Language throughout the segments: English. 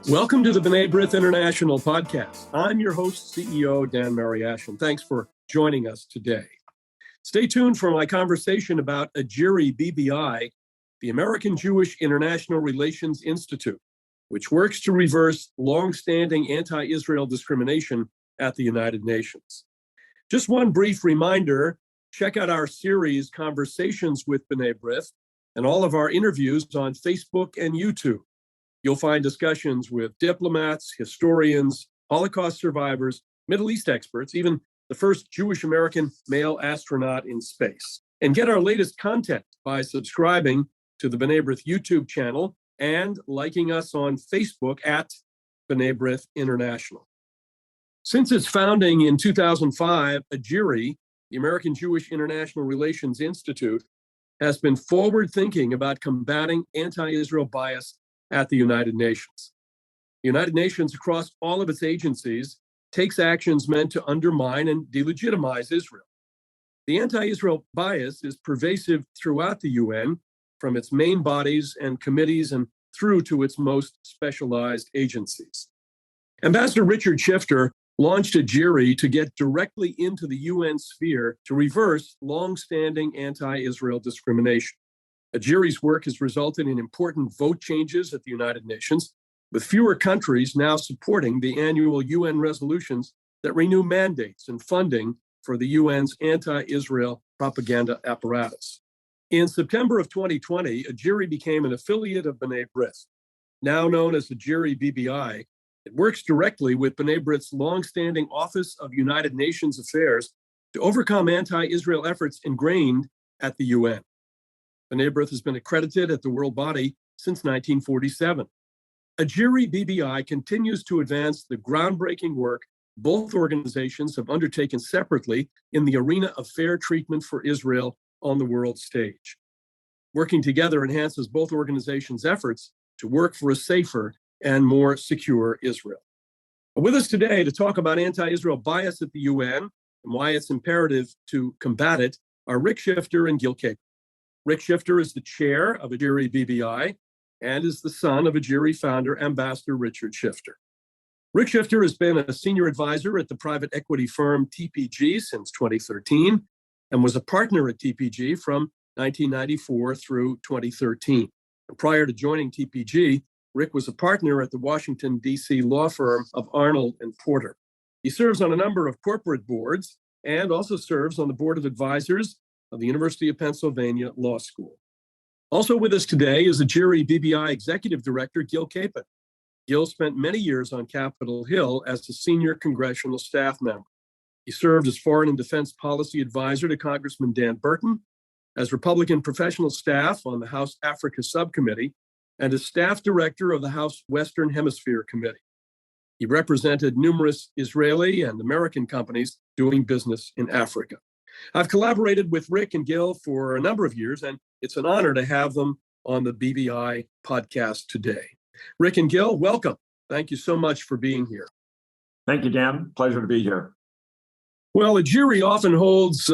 Welcome to the B'rith International podcast. I'm your host, CEO Dan Mariaschin. Thanks for joining us today. Stay tuned for my conversation about AJIRI-BBI, the American Jewish International Relations Institute, which works to reverse longstanding anti-Israel discrimination at the United Nations. Just one brief reminder, check out our series, Conversations with B'nai B'rith, and all of our interviews on Facebook and YouTube. You'll find discussions with diplomats, historians, Holocaust survivors, Middle East experts, even the first Jewish American male astronaut in space. And get our latest content by subscribing to the B'nai B'rith YouTube channel and liking us on Facebook at B'nai B'rith International. Since its founding in 2005, AJIRI, the American Jewish International Relations Institute, has been forward-thinking about combating anti-Israel bias at the United Nations. The United Nations, across all of its agencies, takes actions meant to undermine and delegitimize Israel. The anti-Israel bias is pervasive throughout the UN, from its main bodies and committees and through to its most specialized agencies. Ambassador Richard Schifter launched AJIRI to get directly into the UN sphere to reverse longstanding anti-Israel discrimination. AJIRI's work has resulted in important vote changes at the United Nations, with fewer countries now supporting the annual UN resolutions that renew mandates and funding for the UN's anti-Israel propaganda apparatus. In September of 2020, AJIRI became an affiliate of B'nai B'rith. Now known as AJIRI-BBI, it works directly with B'nai B'rith's longstanding Office of United Nations Affairs to overcome anti-Israel efforts ingrained at the UN. B'nai B'rith has been accredited at the world body since 1947. AJIRI-BBI continues to advance the groundbreaking work both organizations have undertaken separately in the arena of fair treatment for Israel on the world stage. Working together enhances both organizations' efforts to work for a safer and more secure Israel. With us today to talk about anti-Israel bias at the UN and why it's imperative to combat it are Rick Schifter and Gil Kapen. Rick Schifter is the chair of AJIRI-BBI and is the son of AJIRI founder, Ambassador Richard Schifter. Rick Schifter has been a senior advisor at the private equity firm TPG since 2013 and was a partner at TPG from 1994 through 2013. And prior to joining TPG, Rick was a partner at the Washington, D.C. law firm of Arnold and Porter. He serves on a number of corporate boards and also serves on the board of advisors of the University of Pennsylvania Law School. Also with us today is AJIRI-BBI Executive Director Gil Kapen. Gil spent many years on Capitol Hill as a senior congressional staff member. He served as Foreign and Defense Policy Advisor to Congressman Dan Burton, as Republican professional staff on the House Africa Subcommittee, and as staff director of the House Western Hemisphere Committee. He represented numerous Israeli and American companies doing business in Africa. I've collaborated with Rick and Gil for a number of years, and it's an honor to have them on the BBI podcast today. Rick and Gil, welcome. Thank you so much for being here. Thank you, Dan. Pleasure to be here. Well, AJIRI often holds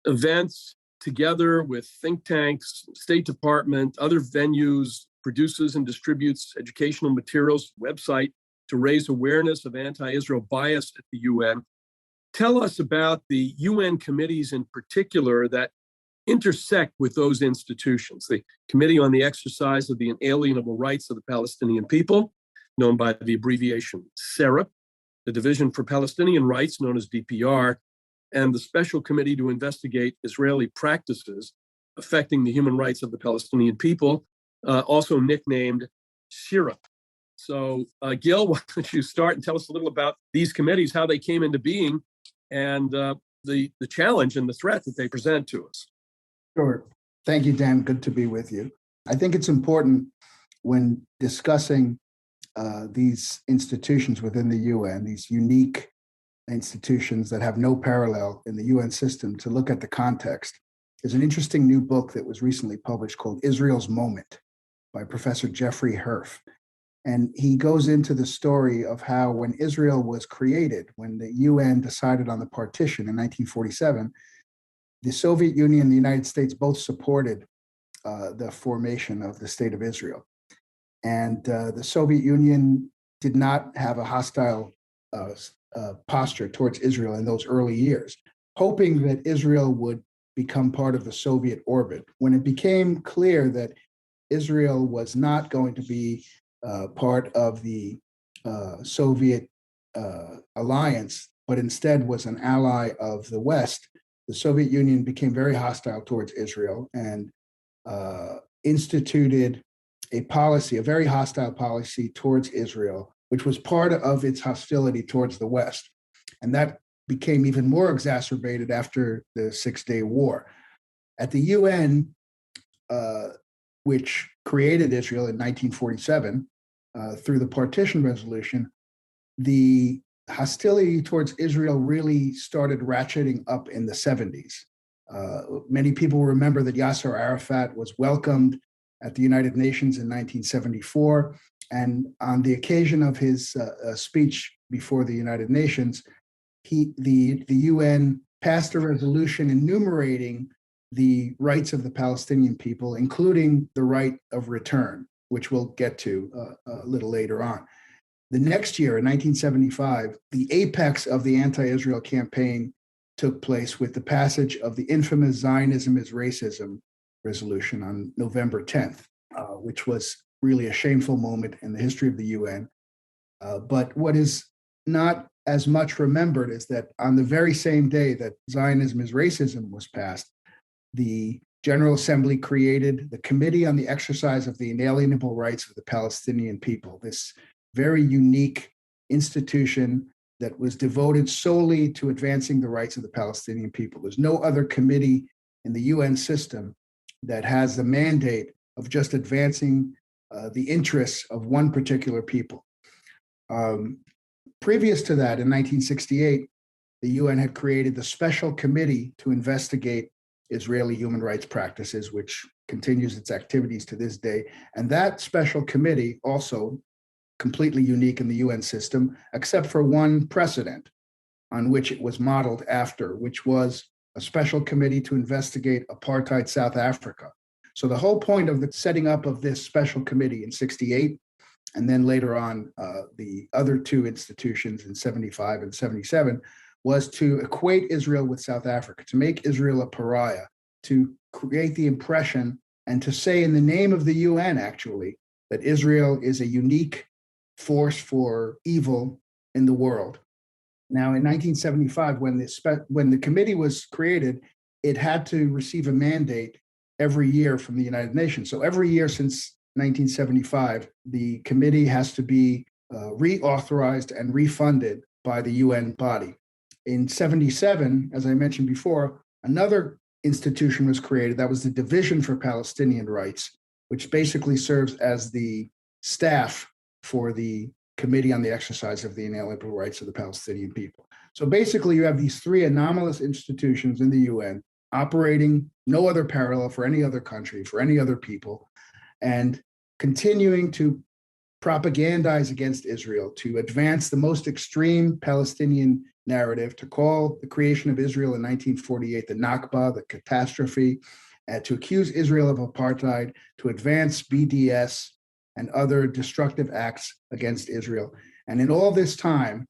events together with think tanks, State Department, other venues, produces and distributes educational materials, website to raise awareness of anti-Israel bias at the UN. Tell us about the UN committees in particular that intersect with those institutions. The Committee on the Exercise of the Inalienable Rights of the Palestinian People, known by the abbreviation SERAP, the Division for Palestinian Rights, known as DPR, and the Special Committee to investigate Israeli practices affecting the human rights of the Palestinian people, also nicknamed SHIRAP. So, Gil, why don't you start and tell us a little about these committees, how they came into being, and the challenge and the threat that they present to us. Sure. Thank you, Dan. Good to be with you. I think it's important when discussing these institutions within the UN, these unique institutions that have no parallel in the UN system, to look at the context. There's an interesting new book that was recently published called Israel's Moment by Professor Jeffrey Herf. And he goes into the story of how when Israel was created, when the UN decided on the partition in 1947, the Soviet Union and the United States both supported the formation of the State of Israel. And the Soviet Union did not have a hostile posture towards Israel in those early years, hoping that Israel would become part of the Soviet orbit. When it became clear that Israel was not going to be part of the Soviet alliance, but instead was an ally of the West, the Soviet Union became very hostile towards Israel and instituted a policy, a very hostile policy towards Israel, which was part of its hostility towards the West. And that became even more exacerbated after the Six-Day War. At the UN, which created Israel in 1947 through the partition resolution, the hostility towards Israel really started ratcheting up in the 70s. Many people remember that Yasser Arafat was welcomed at the United Nations in 1974. And on the occasion of his speech before the United Nations, the UN passed a resolution enumerating the rights of the Palestinian people, including the right of return, which we'll get to a little later on. The next year, in 1975, the apex of the anti-Israel campaign took place with the passage of the infamous Zionism is Racism resolution on November 10th, which was really a shameful moment in the history of the UN. But what is not as much remembered is that on the very same day that Zionism is Racism was passed, the General Assembly created the Committee on the Exercise of the Inalienable Rights of the Palestinian People, this very unique institution that was devoted solely to advancing the rights of the Palestinian people. There's no other committee in the UN system that has the mandate of just advancing the interests of one particular people. Previous to that, in 1968, the UN had created the Special Committee to investigate Israeli human rights practices, which continues its activities to this day. And that special committee, also completely unique in the UN system, except for one precedent on which it was modeled after, which was a special committee to investigate apartheid South Africa. So the whole point of the setting up of this special committee in 68, and then later on the other two institutions in 75 and 77, was to equate Israel with South Africa, to make Israel a pariah, to create the impression and to say in the name of the UN, actually, that Israel is a unique force for evil in the world. Now, in 1975, when the committee was created, it had to receive a mandate every year from the United Nations. So every year since 1975, the committee has to be reauthorized and refunded by the UN body. In 77, as I mentioned before, another institution was created. That was the Division for Palestinian Rights, which basically serves as the staff for the Committee on the Exercise of the Inalienable Rights of the Palestinian People. So basically, you have these three anomalous institutions in the UN operating, no other parallel for any other country, for any other people, and continuing to propagandize against Israel, to advance the most extreme Palestinian narrative, to call the creation of Israel in 1948 the Nakba, the catastrophe, and to accuse Israel of apartheid, to advance BDS and other destructive acts against Israel. And in all this time,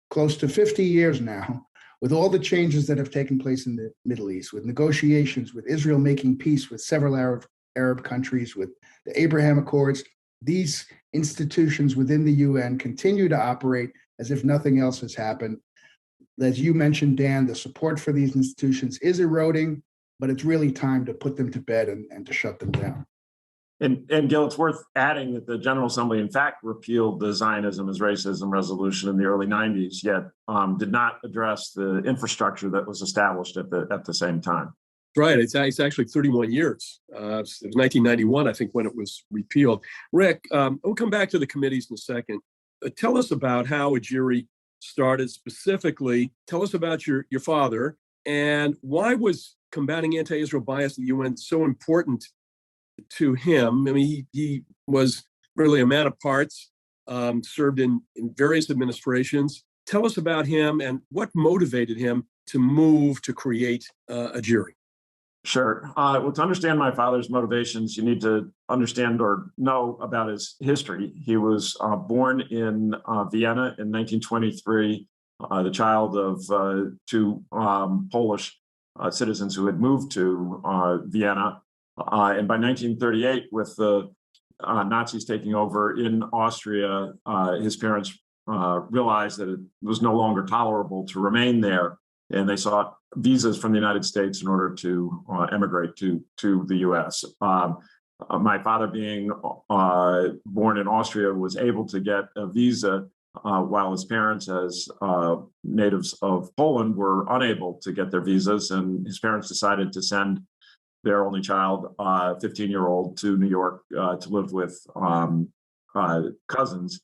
close to 50 years now, with all the changes that have taken place in the Middle East, with negotiations, with Israel making peace with several Arab countries, with the Abraham Accords, these institutions within the UN continue to operate as if nothing else has happened. As you mentioned, Dan, the support for these institutions is eroding, but it's really time to put them to bed and to shut them down. And Gil, it's worth adding that the General Assembly, in fact, repealed the Zionism is Racism resolution in the early 90s, yet did not address the infrastructure that was established at the same time. Right. It's actually 31 years. It was 1991, I think, when it was repealed. Rick, we'll come back to the committees in a second. Tell us about how AJIRI started specifically. Tell us about your father, and why was combating anti-Israel bias in the UN so important to him? I mean, he was really a man of parts, served in various administrations. Tell us about him and what motivated him to move to create AJIRI. Sure. Well, to understand my father's motivations, you need to understand or know about his history. He was born in Vienna in 1923, the child of two Polish citizens who had moved to Vienna. And by 1938, with the Nazis taking over in Austria, his parents realized that it was no longer tolerable to remain there. And they sought visas from the United States in order to emigrate to the U.S. My father, being born in Austria, was able to get a visa, while his parents, as natives of Poland, were unable to get their visas. And his parents decided to send their only child, 15-year-old, to New York to live with cousins.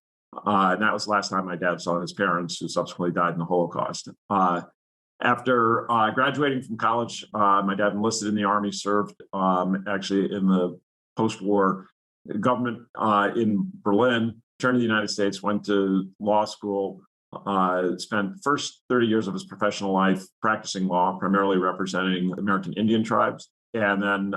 And that was the last time my dad saw his parents, who subsequently died in the Holocaust. After graduating from college, my dad enlisted in the Army, served actually in the post-war government in Berlin, returned to the United States, went to law school, spent the first 30 years of his professional life practicing law, primarily representing American Indian tribes. And then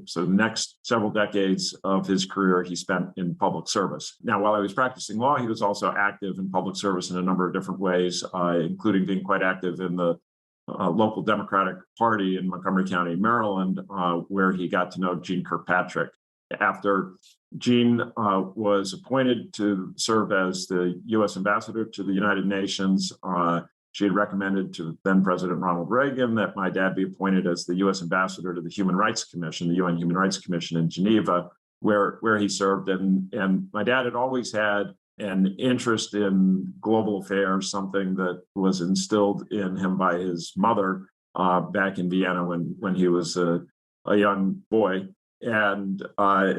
so the next several decades of his career, he spent in public service. Now, while I was practicing law, he was also active in public service in a number of different ways, including being quite active in the local Democratic Party in Montgomery County, Maryland, where he got to know Jeane Kirkpatrick. After Jeane was appointed to serve as the U.S. ambassador to the United Nations, she had recommended to then President Ronald Reagan that my dad be appointed as the U.S. ambassador to the Human Rights Commission, the UN Human Rights Commission in Geneva, where he served. And my dad had always had an interest in global affairs, something that was instilled in him by his mother back in Vienna when he was a young boy. And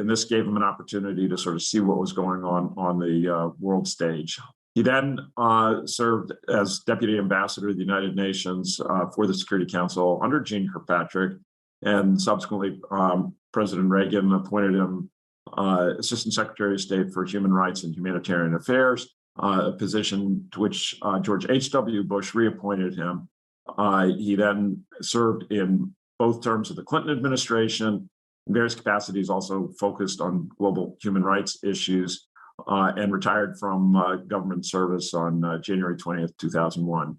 this gave him an opportunity to sort of see what was going on the world stage. He then served as deputy ambassador to the United Nations for the Security Council under Jeane Kirkpatrick, and subsequently President Reagan appointed him Assistant Secretary of State for Human Rights and Humanitarian Affairs, a position to which George H.W. Bush reappointed him. He then served in both terms of the Clinton administration, in various capacities, also focused on global human rights issues, and retired from government service on January 20th, 2001.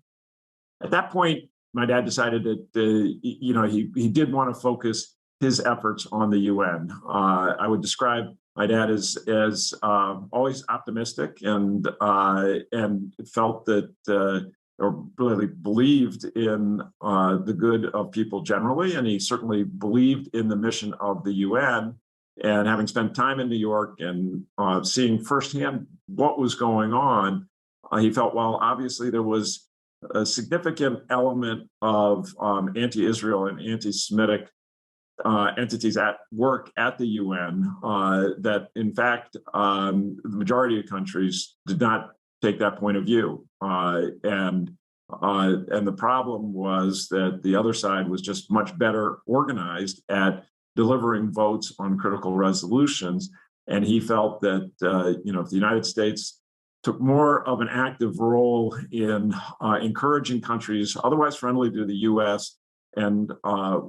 At that point, my dad decided that he did want to focus his efforts on the UN. I would describe my dad as always optimistic and felt that or really believed in the good of people generally, and he certainly believed in the mission of the UN. And having spent time in New York and seeing firsthand what was going on, he felt, well, obviously there was a significant element of anti-Israel and anti-Semitic entities at work at the UN that, in fact, the majority of countries did not take that point of view. And the problem was that the other side was just much better organized at delivering votes on critical resolutions. And he felt that, if the United States took more of an active role in encouraging countries otherwise friendly to the U.S. and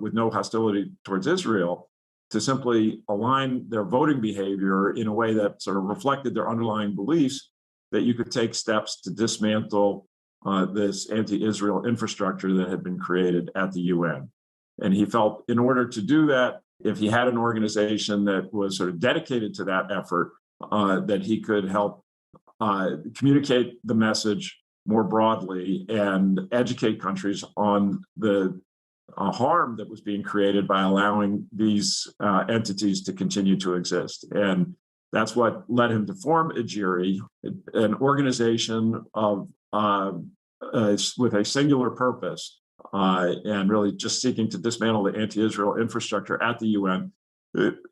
with no hostility towards Israel to simply align their voting behavior in a way that sort of reflected their underlying beliefs, that you could take steps to dismantle this anti-Israel infrastructure that had been created at the UN. And he felt in order to do that, if he had an organization that was sort of dedicated to that effort, that he could help communicate the message more broadly and educate countries on the harm that was being created by allowing these entities to continue to exist. And that's what led him to form AJIRI, an organization of with a singular purpose, and really just seeking to dismantle the anti-Israel infrastructure at the UN,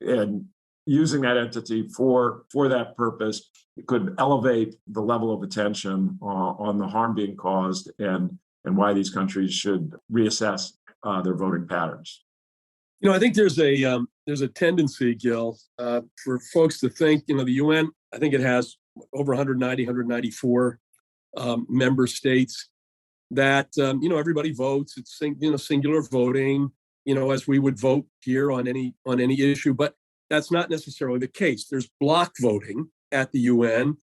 and using that entity for that purpose. It could elevate the level of attention on the harm being caused and why these countries should reassess their voting patterns. I think there's a tendency, Gil, for folks to think, the UN, I think it has over 194 member states, that, everybody votes. It's, singular voting. as we would vote here on any issue, but that's not necessarily the case. There's block voting at the UN,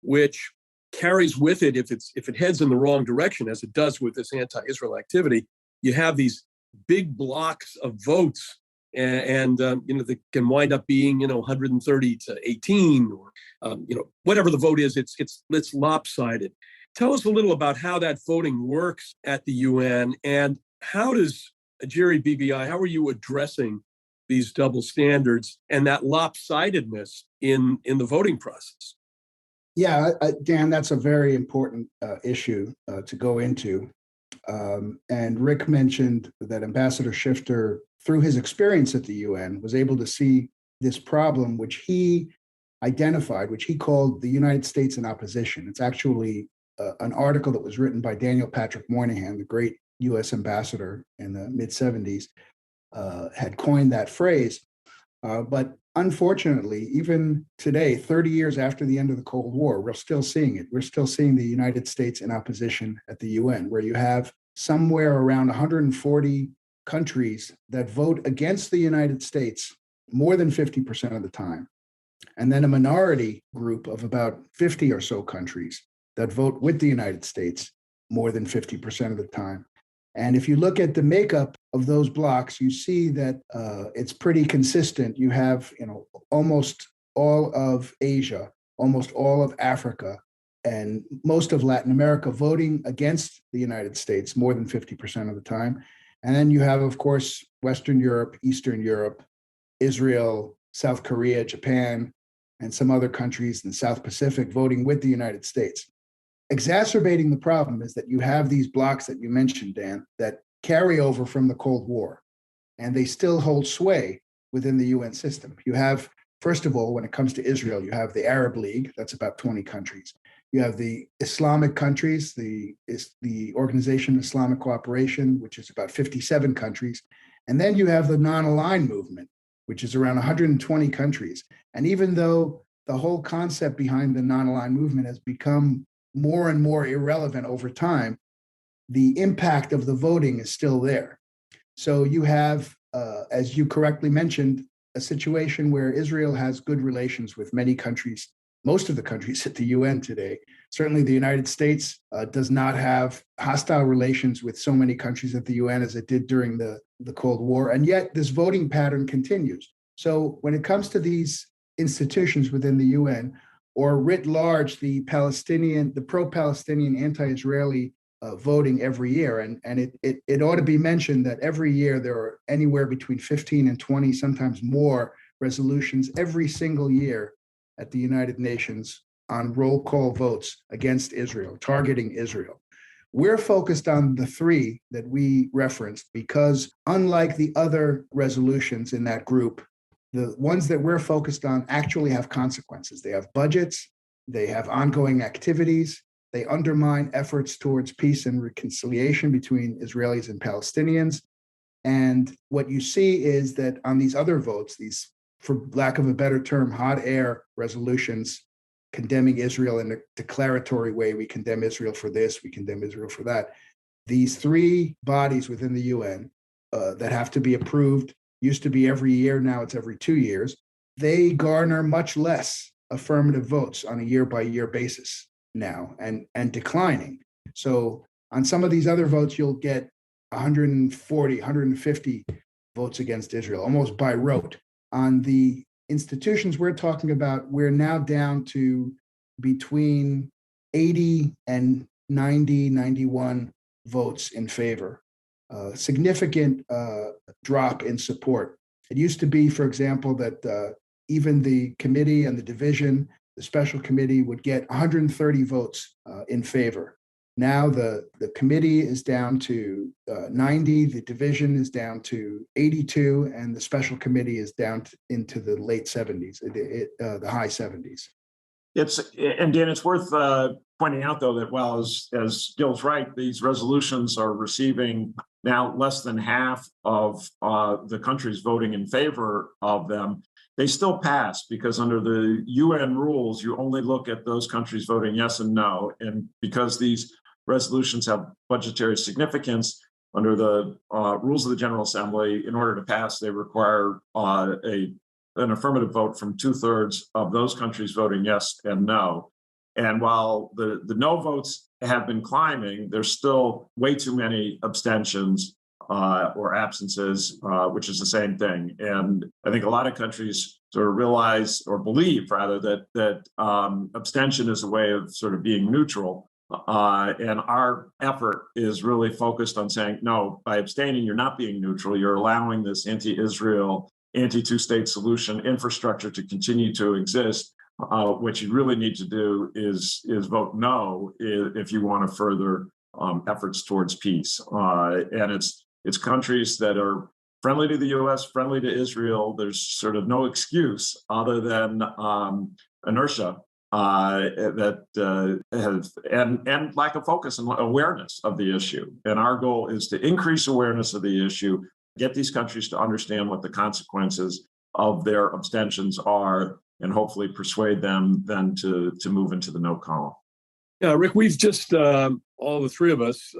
which carries with it, if it heads in the wrong direction, as it does with this anti-Israel activity, you have these big blocks of votes, and they can wind up being 130 to 18, or whatever the vote is. It's lopsided. Tell us a little about how that voting works at the UN, and how does AJIRI-BBI, how are you addressing these double standards and that lopsidedness in the voting process? Yeah, Dan, that's a very important issue to go into. And Rick mentioned that Ambassador Schifter, through his experience at the UN, was able to see this problem, which he identified, which he called the United States in opposition. It's actually an article that was written by Daniel Patrick Moynihan, the great US ambassador in the mid-70s, had coined that phrase. But unfortunately, even today, 30 years after the end of the Cold War, we're still seeing it. We're still seeing the United States in opposition at the UN, where you have somewhere around 140 countries that vote against the United States more than 50% of the time. And then a minority group of about 50 or so countries that vote with the United States more than 50% of the time. And if you look at the makeup of those blocks, you see that it's pretty consistent. You have, almost all of Asia, almost all of Africa, and most of Latin America voting against the United States more than 50% of the time. And then you have, of course, Western Europe, Eastern Europe, Israel, South Korea, Japan, and some other countries in the South Pacific voting with the United States. Exacerbating the problem is that you have these blocks that you mentioned, Dan, that carry over from the Cold War, and they still hold sway within the UN system. You have, first of all, when it comes to Israel, you have the Arab League, that's about 20 countries. You have the Islamic countries, the Organization of Islamic Cooperation, which is about 57 countries. And then you have the non-aligned movement, which is around 120 countries. And even though the whole concept behind the non-aligned movement has become more and more irrelevant over time, the impact of the voting is still there. So you have, as you correctly mentioned, a situation where Israel has good relations with many countries, most of the countries at the UN today. Certainly the United States does not have hostile relations with so many countries at the UN as it did during the Cold War, and yet this voting pattern continues. So when it comes to these institutions within the UN, or writ large, the pro-Palestinian, anti-Israeli voting every year. And it ought to be mentioned that every year there are anywhere between 15 and 20, sometimes more, resolutions every single year at the United Nations on roll call votes against Israel, targeting Israel. We're focused on the three that we referenced because, unlike the other resolutions in that group, the ones that we're focused on actually have consequences. They have budgets, they have ongoing activities, they undermine efforts towards peace and reconciliation between Israelis and Palestinians. And what you see is that on these other votes, these, for lack of a better term, hot air resolutions condemning Israel in a declaratory way, we condemn Israel for this, we condemn Israel for that. These three bodies within the UN that have to be approved, used to be every year, now it's every 2 years, they garner much less affirmative votes on a year-by-year basis now, and declining. So on some of these other votes, you'll get 140, 150 votes against Israel, almost by rote. On the institutions we're talking about, we're now down to between 80 and 90, 91 votes in favor. Significant drop in support. It used to be, for example, that even the committee and the division, the special committee, would get 130 votes in favor. Now the committee is down to 90, the division is down to 82, and the special committee is down into the late 70s, the high 70s. And Dan, it's worth pointing out, though, that while as Gil's right, these resolutions are receiving now less than half of the countries voting in favor of them, they still pass because under the UN rules, you only look at those countries voting yes and no. And because these resolutions have budgetary significance, under the rules of the General Assembly, in order to pass, they require an affirmative vote from 2/3 of those countries voting yes and no. And while the no votes have been climbing, there's still way too many abstentions or absences, which is the same thing. And I think a lot of countries sort of realize or believe rather that abstention is a way of sort of being neutral. And our effort is really focused on saying, no, by abstaining, you're not being neutral. You're allowing this anti-Israel, anti-two-state solution infrastructure to continue to exist. What you really need to do is vote no if you want to further efforts towards peace. And it's countries that are friendly to the U.S., friendly to Israel. There's sort of no excuse other than inertia and lack of focus and awareness of the issue. And our goal is to increase awareness of the issue, get these countries to understand what the consequences of their abstentions are, and hopefully persuade them then to move into the no column. Yeah, Rick, we've just, all the three of us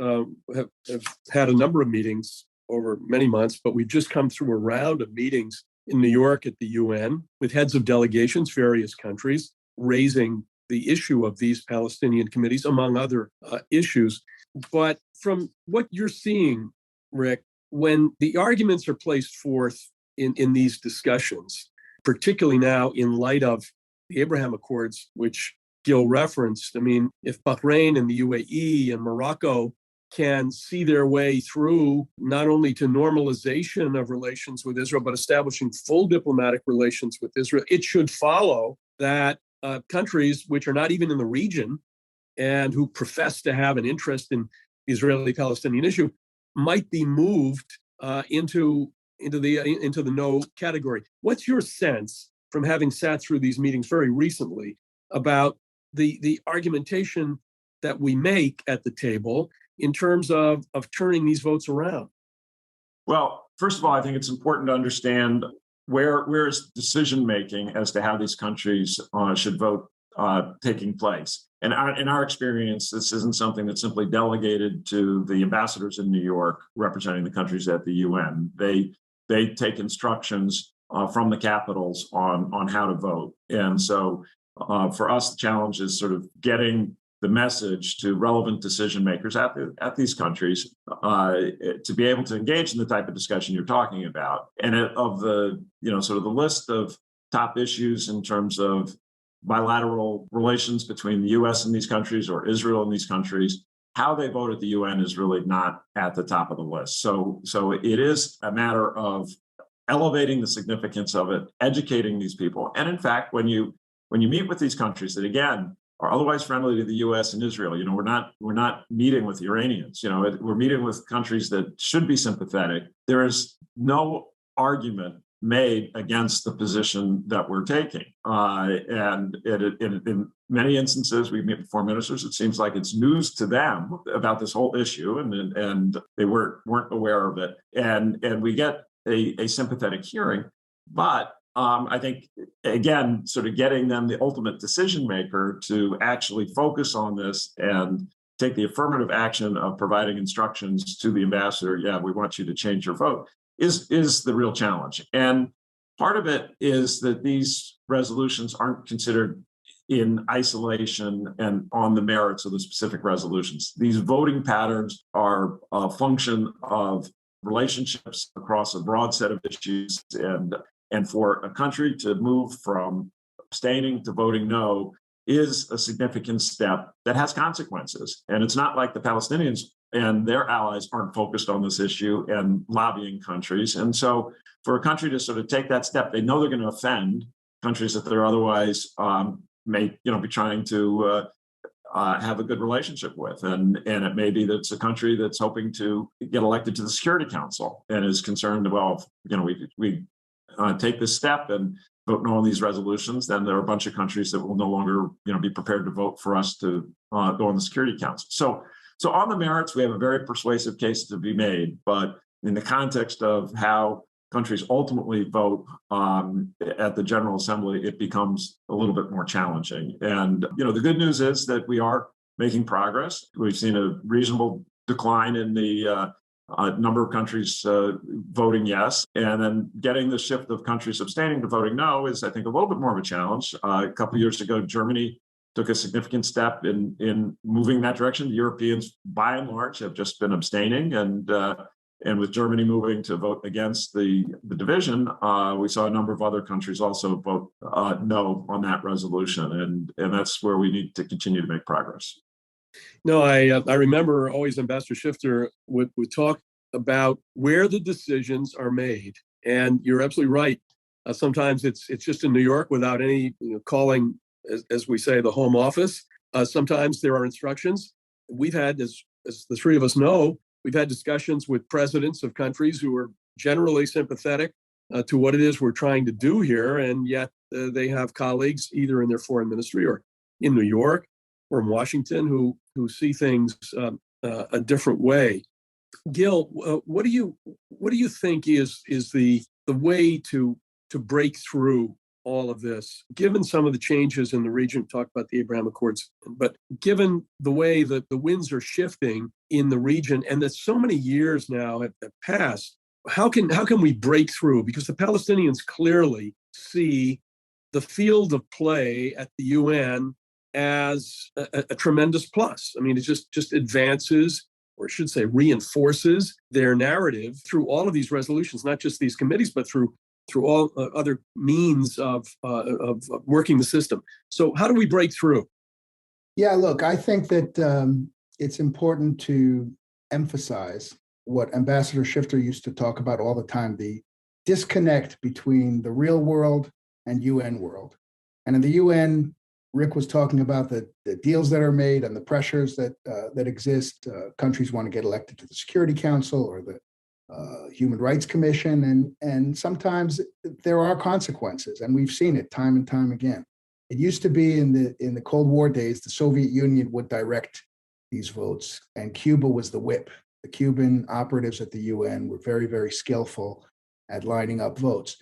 have had a number of meetings over many months, but we've just come through a round of meetings in New York at the UN with heads of delegations, various countries, raising the issue of these Palestinian committees, among other issues. But from what you're seeing, Rick, when the arguments are placed forth in these discussions, particularly now in light of the Abraham Accords, which Gil referenced, I mean, if Bahrain and the UAE and Morocco can see their way through not only to normalization of relations with Israel, but establishing full diplomatic relations with Israel, it should follow that countries which are not even in the region and who profess to have an interest in the Israeli-Palestinian issue might be moved into the no category. What's your sense from having sat through these meetings very recently about the argumentation that we make at the table in terms of turning these votes around? Well, first of all, I think it's important to understand where is decision making as to how these countries should vote taking place. And in our experience, this isn't something that's simply delegated to the ambassadors in New York representing the countries at the UN. They take instructions from the capitals on how to vote. And so for us, the challenge is sort of getting the message to relevant decision makers at these countries to be able to engage in the type of discussion you're talking about. And of the, sort of the list of top issues in terms of bilateral relations between the US and these countries or Israel and these countries, how they vote at the UN is really not at the top of the list. So it is a matter of elevating the significance of it, educating these people. And in fact, when you meet with these countries that, again, are otherwise friendly to the U.S. and Israel, we're not meeting with Iranians. We're meeting with countries that should be sympathetic. There is no argument made against the position that we're taking. And in many instances, we meet with foreign ministers. It seems like it's news to them about this whole issue, and they weren't aware of it. And we get a sympathetic hearing, but I think, again, sort of getting them, the ultimate decision maker, to actually focus on this and take the affirmative action of providing instructions to the ambassador, yeah, we want you to change your vote, is the real challenge. And part of it is that these resolutions aren't considered in isolation and on the merits of the specific resolutions. These voting patterns are a function of relationships across a broad set of issues, and for a country to move from abstaining to voting no is a significant step that has consequences. And it's not like the Palestinians and their allies aren't focused on this issue and lobbying countries. And so for a country to sort of take that step, they know they're going to offend countries that they're otherwise may be trying to have a good relationship with. And it may be that it's a country that's hoping to get elected to the Security Council and is concerned, well, we take this step and vote no on these resolutions, then there are a bunch of countries that will no longer, be prepared to vote for us to go on the Security Council. So on the merits, we have a very persuasive case to be made, but in the context of how countries ultimately vote at the General Assembly, it becomes a little bit more challenging. And the good news is that we are making progress. We've seen a reasonable decline in the a number of countries voting yes, and then getting the shift of countries abstaining to voting no is, I think, a little bit more of a challenge. A couple of years ago, Germany took a significant step in moving that direction. The Europeans, by and large, have just been abstaining, and with Germany moving to vote against the division, we saw a number of other countries also vote no on that resolution, and that's where we need to continue to make progress. No, I remember always Ambassador Schifter would talk about where the decisions are made, and you're absolutely right. Sometimes it's just in New York without any calling, as we say, the home office. Sometimes there are instructions. We've had, as the three of us know, we've had discussions with presidents of countries who are generally sympathetic to what it is we're trying to do here, and yet they have colleagues either in their foreign ministry or in New York or in Washington who see things a different way. Gil, what do you think is the way to break through all of this, given some of the changes in the region? Talk about the Abraham Accords, but given the way that the winds are shifting in the region, and that so many years now have passed, how can we break through? Because the Palestinians clearly see the field of play at the UN as a tremendous plus. I mean, it just advances, or I should say reinforces their narrative through all of these resolutions, not just these committees, but through all other means of working the system. So how do we break through? Yeah, look, I think that it's important to emphasize what Ambassador Schifter used to talk about all the time, the disconnect between the real world and UN world. And in the UN, Rick was talking about the deals that are made and the pressures that exist. Countries want to get elected to the Security Council or the Human Rights Commission, and sometimes there are consequences, and we've seen it time and time again. It used to be in the Cold War days, the Soviet Union would direct these votes, and Cuba was the whip. The Cuban operatives at the UN were very, very skillful at lining up votes.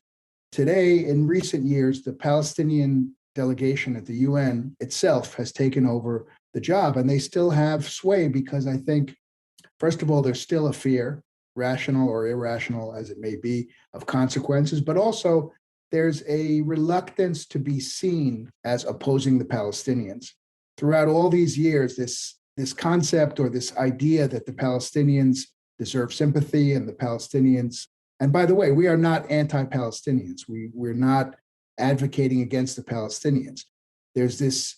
Today, in recent years, the Palestinian delegation at the UN itself has taken over the job, and they still have sway because I think, first of all, there's still a fear, rational or irrational as it may be, of consequences, but also there's a reluctance to be seen as opposing the Palestinians. Throughout all these years, this concept or this idea that the Palestinians deserve sympathy and the Palestinians, and by the way, we are not anti-Palestinians. We're not advocating against the Palestinians. There's this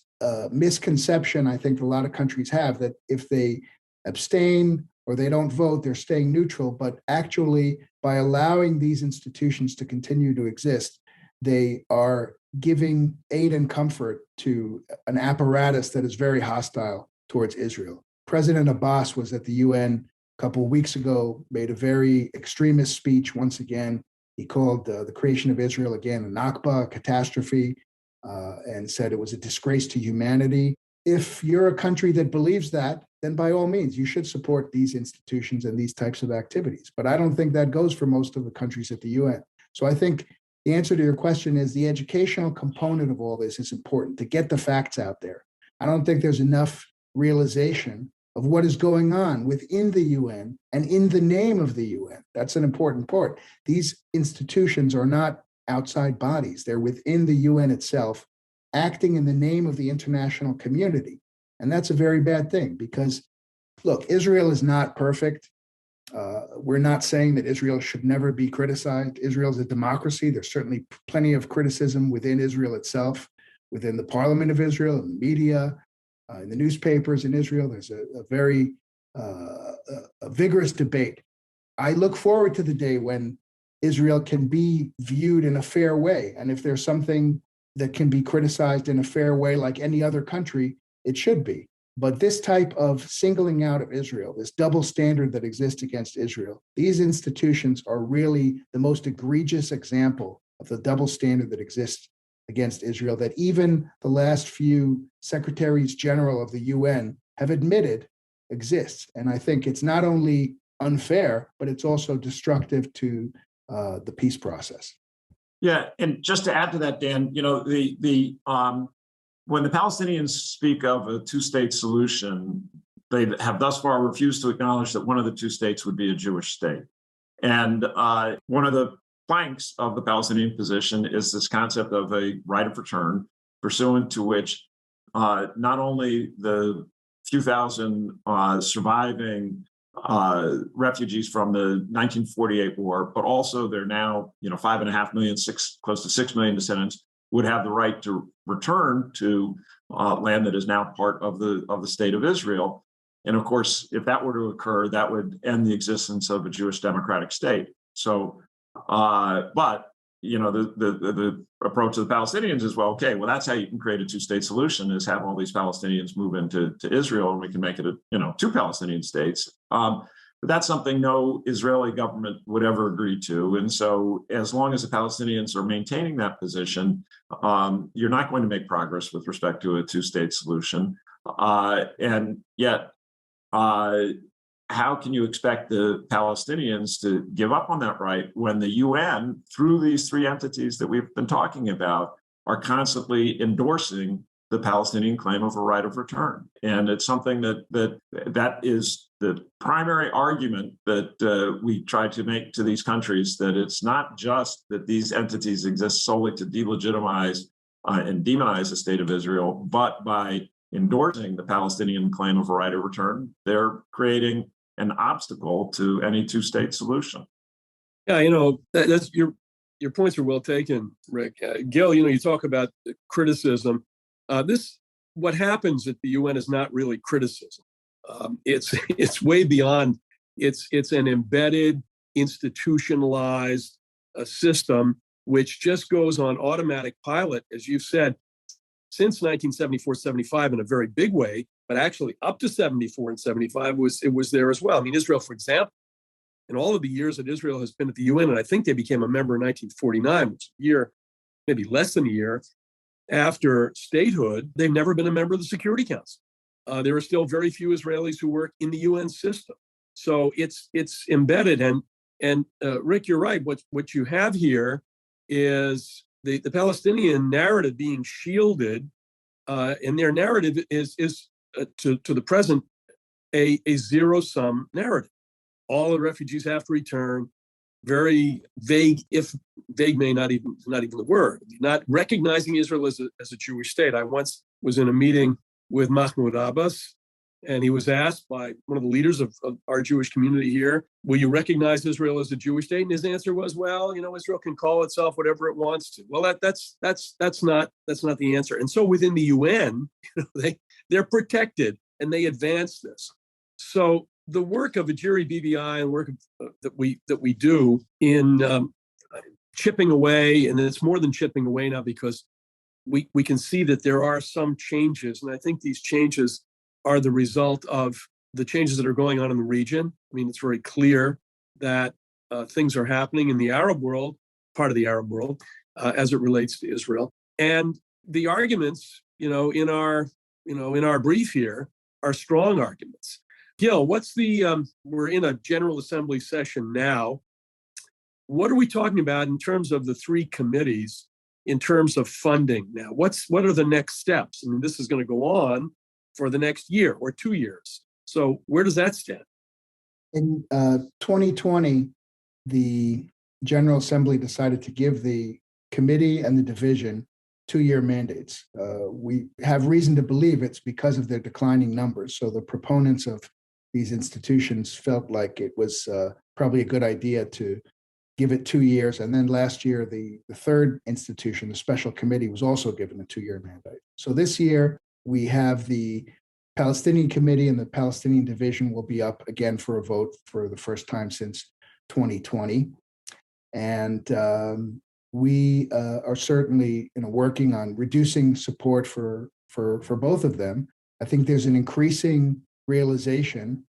misconception I think a lot of countries have that if they abstain or they don't vote, they're staying neutral. But actually, by allowing these institutions to continue to exist, they are giving aid and comfort to an apparatus that is very hostile towards Israel. President Abbas was at the UN a couple of weeks ago, made a very extremist speech once again. He called the creation of Israel again a Nakba, a catastrophe, and said it was a disgrace to humanity. If you're a country that believes that, then by all means, you should support these institutions and these types of activities. But I don't think that goes for most of the countries at the UN. So I think the answer to your question is the educational component of all this is important to get the facts out there. I don't think there's enough realization of what is going on within the UN and in the name of the UN. That's an important part. These institutions are not outside bodies. They're within the UN itself, acting in the name of the international community. And that's a very bad thing because, look, Israel is not perfect. We're not saying that Israel should never be criticized. Israel is a democracy. There's certainly plenty of criticism within Israel itself, within the parliament of Israel, in the media, in the newspapers in Israel. There's a very vigorous debate. I look forward to the day when Israel can be viewed in a fair way. And if there's something that can be criticized in a fair way like any other country, it should be. But this type of singling out of Israel, this double standard that exists against Israel, these institutions are really the most egregious example of the double standard that exists against Israel, that even the last few secretaries general of the UN have admitted exists. And I think it's not only unfair, but it's also destructive to the peace process. Yeah, and just to add to that, Dan, you know, when the Palestinians speak of a two-state solution, they have thus far refused to acknowledge that one of the two states would be a Jewish state. And one of the planks of the Palestinian position is this concept of a right of return, pursuant to which not only the few thousand surviving refugees from the 1948 war, but also their now 5.5 million, close to 6 million descendants would have the right to return to land that is now part of the state of Israel. And of course, if that were to occur, that would end the existence of a Jewish democratic state. So, but the approach of the Palestinians is, well, okay, well, that's how you can create a two-state solution, is have all these Palestinians move into Israel, and we can make it two Palestinian states. But that's something no Israeli government would ever agree to. And so as long as the Palestinians are maintaining that position, you're not going to make progress with respect to a two-state solution. And yet, how can you expect the Palestinians to give up on that right when the UN, through these three entities that we've been talking about, are constantly endorsing the Palestinian claim of a right of return? And it's something that is the primary argument that we try to make to these countries, that it's not just that these entities exist solely to delegitimize and demonize the state of Israel, but by endorsing the Palestinian claim of a right of return, they're creating an obstacle to any two-state solution. Yeah, that's your points are well taken, Rick. Gil, you talk about criticism. What happens at the UN is not really criticism. It's way beyond. It's an embedded, institutionalized system which just goes on automatic pilot, as you've said, since 1974-75 in a very big way, but actually up to 74 and 75 it was there as well. I mean, Israel, for example, in all of the years that Israel has been at the UN, and I think they became a member in 1949, which is a year, maybe less than a year after statehood, they've never been a member of the Security Council. There are still very few Israelis who work in the UN system. So it's embedded. And Rick, you're right. What you have here is the Palestinian narrative being shielded, and their narrative is to the present a zero-sum narrative. All the refugees have to return. Very vague, if vague may not even the word, not recognizing Israel as a Jewish state. I once was in a meeting with Mahmoud Abbas, and he was asked by one of the leaders of our Jewish community here, will you recognize Israel as a Jewish state? And his answer was, well, Israel can call itself whatever it wants to. Well, that's not the answer. And so within the UN, they're protected and they advance this. So the work of AJIRI-BBI and work that we do in chipping away, and it's more than chipping away now, because we can see that there are some changes, and I think these changes are the result of the changes that are going on in the region. I mean, it's very clear that things are happening in the Arab world, part of the Arab world, as it relates to Israel. And the arguments, in our brief here, are strong arguments. Gil, we're in a General Assembly session now. What are we talking about in terms of the three committees, in terms of funding now? What are the next steps? I mean, this is going to go on for the next year or 2 years. So where does that stand? In 2020, the General Assembly decided to give the committee and the division 2-year mandates. We have reason to believe it's because of their declining numbers. So the proponents of these institutions felt like it was probably a good idea to give it 2 years. And then last year, the third institution, the special committee, was also given a 2-year mandate. So this year, we have the Palestinian Committee and the Palestinian Division will be up again for a vote for the first time since 2020. And we are certainly working on reducing support for both of them. I think there's an increasing realization,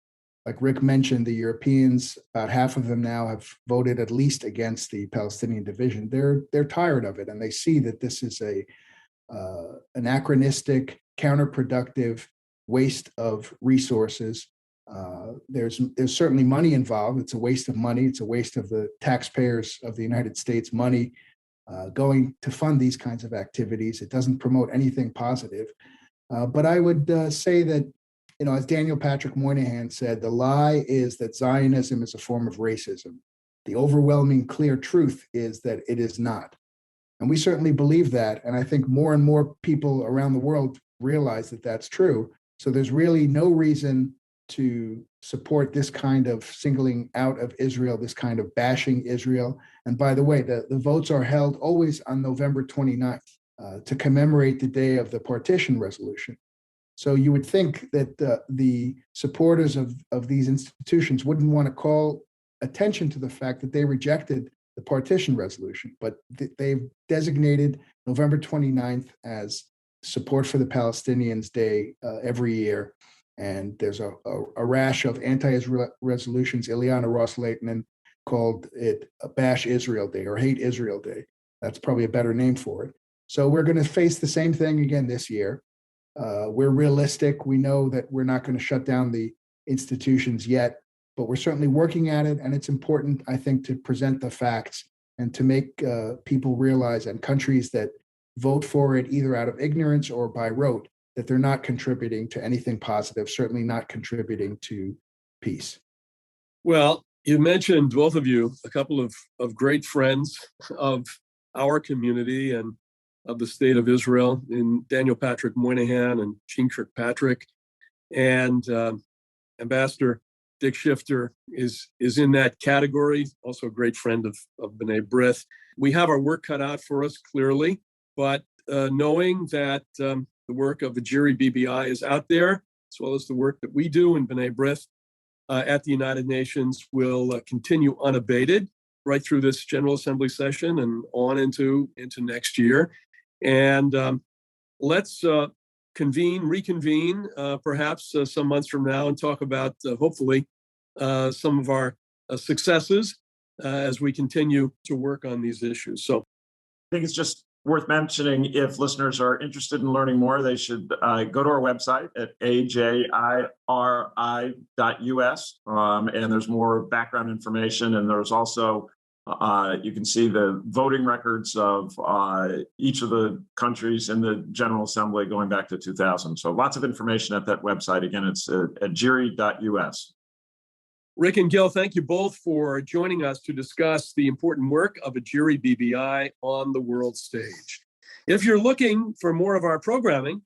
like Rick mentioned, the Europeans, about half of them now have voted at least against the Palestinian division. They're tired of it, and they see that this is a anachronistic, counterproductive waste of resources. There's certainly money involved. It's a waste of money. It's a waste of the taxpayers of the United States money going to fund these kinds of activities. It doesn't promote anything positive. But I would say that as Daniel Patrick Moynihan said, the lie is that Zionism is a form of racism. The overwhelming clear truth is that it is not. And we certainly believe that. And I think more and more people around the world realize that that's true. So there's really no reason to support this kind of singling out of Israel, this kind of bashing Israel. And by the way, the votes are held always on November 29th to commemorate the day of the partition resolution. So you would think that the supporters of these institutions wouldn't want to call attention to the fact that they rejected the partition resolution, but they've designated November 29th as Support for the Palestinians Day every year. And there's a rash of anti-Israel resolutions. Ileana Ros-Lehtinen called it a Bash Israel Day or Hate Israel Day. That's probably a better name for it. So we're going to face the same thing again this year. We're realistic. We know that we're not going to shut down the institutions yet, but we're certainly working at it. And it's important, I think, to present the facts and to make people realize, and countries that vote for it either out of ignorance or by rote, that they're not contributing to anything positive, certainly not contributing to peace. Well, you mentioned, both of you, a couple of great friends of our community and of the state of Israel, in Daniel Patrick Moynihan and Jean Kirkpatrick. And Ambassador Dick Schifter is in that category, also a great friend of B'nai B'rith. We have our work cut out for us, clearly, but knowing that the work of AJIRI-BBI is out there, as well as the work that we do in B'nai B'rith at the United Nations, will continue unabated right through this General Assembly session and on into next year. And let's reconvene, perhaps some months from now, and talk about, hopefully, some of our successes as we continue to work on these issues. So I think it's just worth mentioning, if listeners are interested in learning more, they should go to our website at AJIRI.us, and there's more background information. And there's also, you can see the voting records of each of the countries in the General Assembly going back to 2000. So lots of information at that website. Again, it's at AJIRI.us. Rick and Gil, thank you both for joining us to discuss the important work of AJIRI-BBI on the world stage. If you're looking for more of our programming,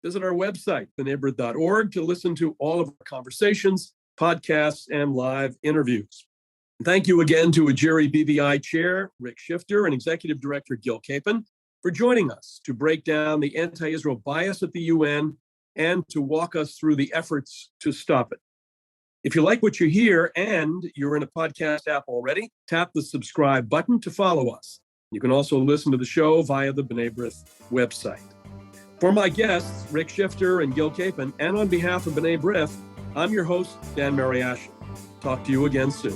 visit our website, b'naibrith.org, to listen to all of our conversations, podcasts, and live interviews. Thank you again to AJIRI-BBI Chair Rick Schifter and Executive Director Gil Kapen for joining us to break down the anti-Israel bias at the UN and to walk us through the efforts to stop it. If you like what you hear and you're in a podcast app already, tap the subscribe button to follow us. You can also listen to the show via the B'nai B'rith website. For my guests, Rick Schifter and Gil Kapen, and on behalf of B'nai B'rith, I'm your host, Dan Mariaschin. Talk to you again soon.